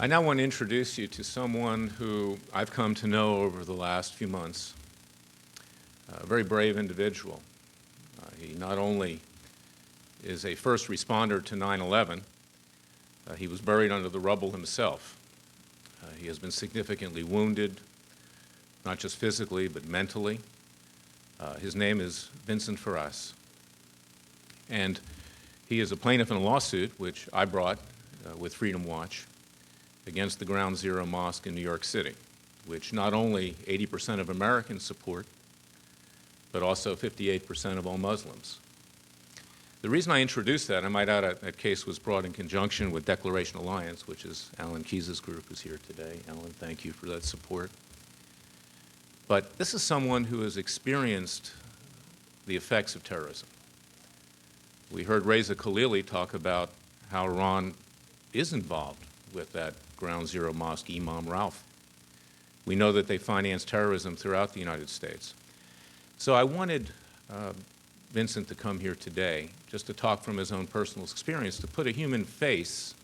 I now want to introduce you to someone who I've come to know over the last few months, a very brave individual. He not only is a first responder to 9/11, he was buried under the rubble himself. He has been significantly wounded, not just physically, but mentally. His name is Vincent Forras. And he is a plaintiff in a lawsuit, which I brought with Freedom Watch, against the Ground Zero Mosque in New York City, which not only 80% of Americans support, but also 58% of all Muslims. The reason I introduced that, I might add, that case was brought in conjunction with Declaration Alliance, which is Alan Keyes' group, who's here today. Alan, thank you for that support. But this is someone who has experienced the effects of terrorism. We heard Reza Kahlili talk about how Iran is involved with that Ground Zero Mosque, Imam Ralph. We know that they finance terrorism throughout the United States. So I wanted Vincent to come here today just to talk from his own personal experience, to put a human face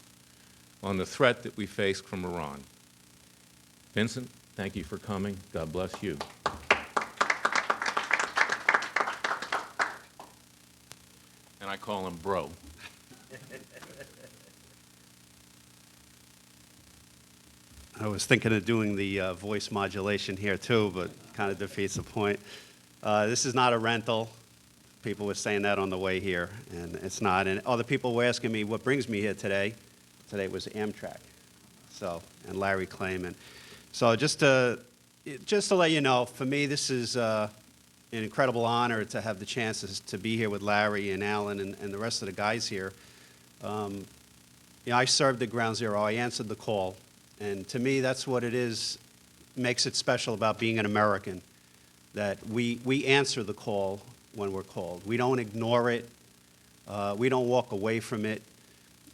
on the threat that we face from Iran. Vincent, thank you for coming. God bless you. And I call him bro. I was thinking of doing the voice modulation here too, but kind of defeats the point. This is not a rental. People were saying that on the way here, and it's not. And other people were asking me what brings me here today. Today was Amtrak, and Larry Klayman. So just to let you know, for me, this is an incredible honor to have the chance to be here with Larry and Alan and the rest of the guys here. I served at Ground Zero. I answered the call. And to me, that's what it is, makes it special about being an American, that we answer the call when we're called. We don't ignore it. We don't walk away from it.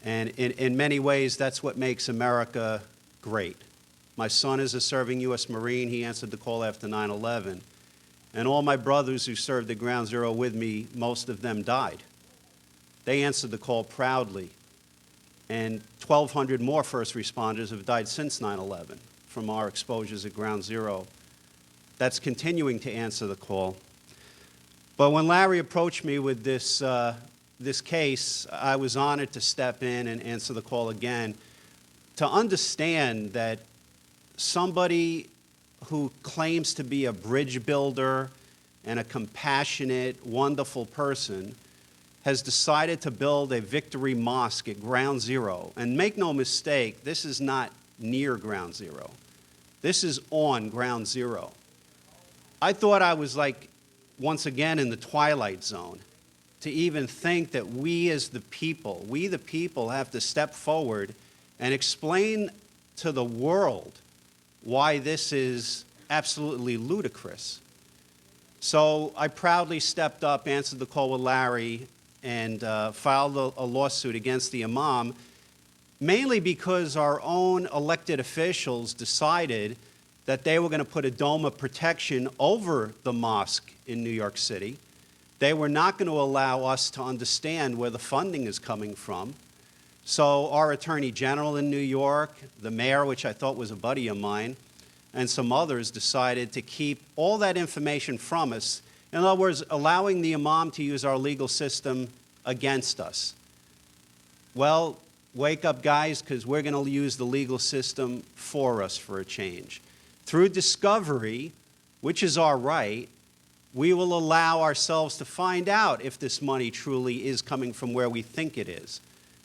And in many ways, that's what makes America great. My son is a serving U.S. Marine. He answered the call after 9/11. And all my brothers who served at Ground Zero with me, most of them died. They answered the call proudly. And 1,200 more first responders have died since 9/11 from our exposures at Ground Zero. That's continuing to answer the call. But when Larry approached me with this case, I was honored to step in and answer the call again, to understand that somebody who claims to be a bridge builder and a compassionate, wonderful person has decided to build a victory mosque at Ground Zero. And make no mistake, this is not near Ground Zero. This is on Ground Zero. I thought I was like, once again, in the Twilight Zone, to even think that we as the people, have to step forward and explain to the world why this is absolutely ludicrous. So I proudly stepped up, answered the call with Larry, and filed a lawsuit against the imam, mainly because our own elected officials decided that they were going to put a dome of protection over the mosque in New York City. They were not going to allow us to understand where the funding is coming from. So our Attorney General in New York, the mayor, which I thought was a buddy of mine, and some others decided to keep all that information from us. In other words, allowing the imam to use our legal system against us. Well, wake up, guys, because we're going to use the legal system for us for a change. Through discovery, which is our right, we will allow ourselves to find out if this money truly is coming from where we think it is.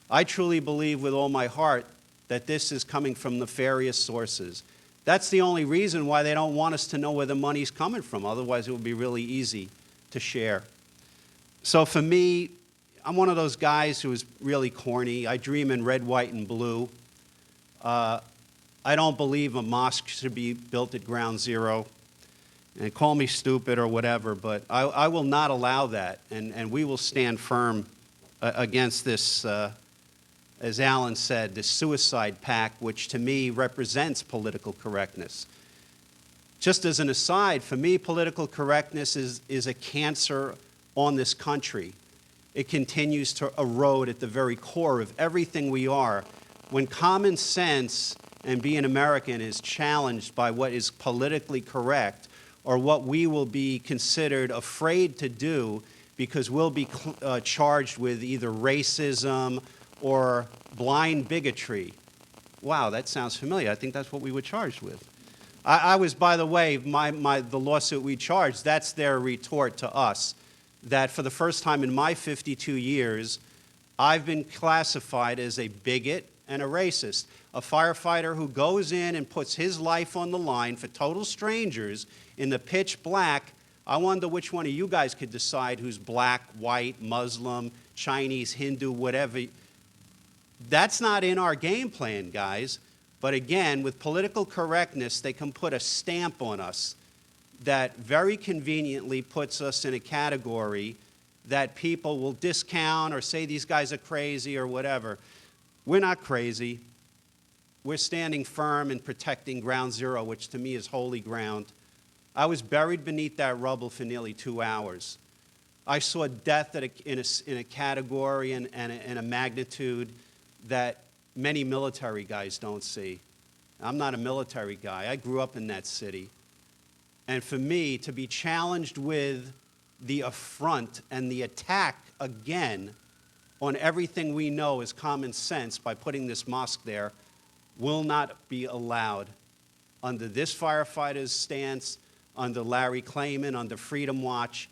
I truly believe with all my heart that this is coming from nefarious sources. That's the only reason why they don't want us to know where the money's coming from. Otherwise, it would be really easy to share. So for me, I'm one of those guys who is really corny. I dream in red, white, and blue. I don't believe a mosque should be built at Ground Zero. And call me stupid or whatever, but I will not allow that. And we will stand firm against this, as Alan said, this suicide pact, which to me represents political correctness. Just as an aside, for me, political correctness is a cancer on this country. It continues to erode at the very core of everything we are. When common sense and being American is challenged by what is politically correct or what we will be considered afraid to do because we'll be charged with either racism or blind bigotry. Wow, that sounds familiar. I think that's what we were charged with. I was, by the way, the lawsuit we charged, that's their retort to us, that for the first time in my 52 years, I've been classified as a bigot and a racist. A firefighter who goes in and puts his life on the line for total strangers in the pitch black. I wonder which one of you guys could decide who's black, white, Muslim, Chinese, Hindu, whatever. That's not in our game plan, guys. But again, with political correctness, they can put a stamp on us that very conveniently puts us in a category that people will discount or say these guys are crazy or whatever. We're not crazy. We're standing firm and protecting ground zero, which to me is holy ground. I was buried beneath that rubble for nearly 2 hours. I saw death in a category and a magnitude that many military guys don't see. I'm not a military guy. I grew up in that city. And for me, to be challenged with the affront and the attack again on everything we know is common sense by putting this mosque there will not be allowed under this firefighter's stance, under Larry Klayman, under Freedom Watch.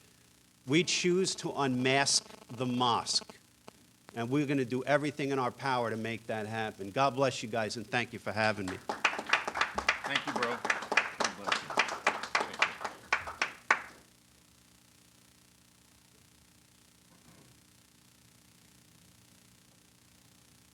We choose to unmask the mosque. And we're going to do everything in our power to make that happen. God bless you guys, and thank you for having me. Thank you, bro.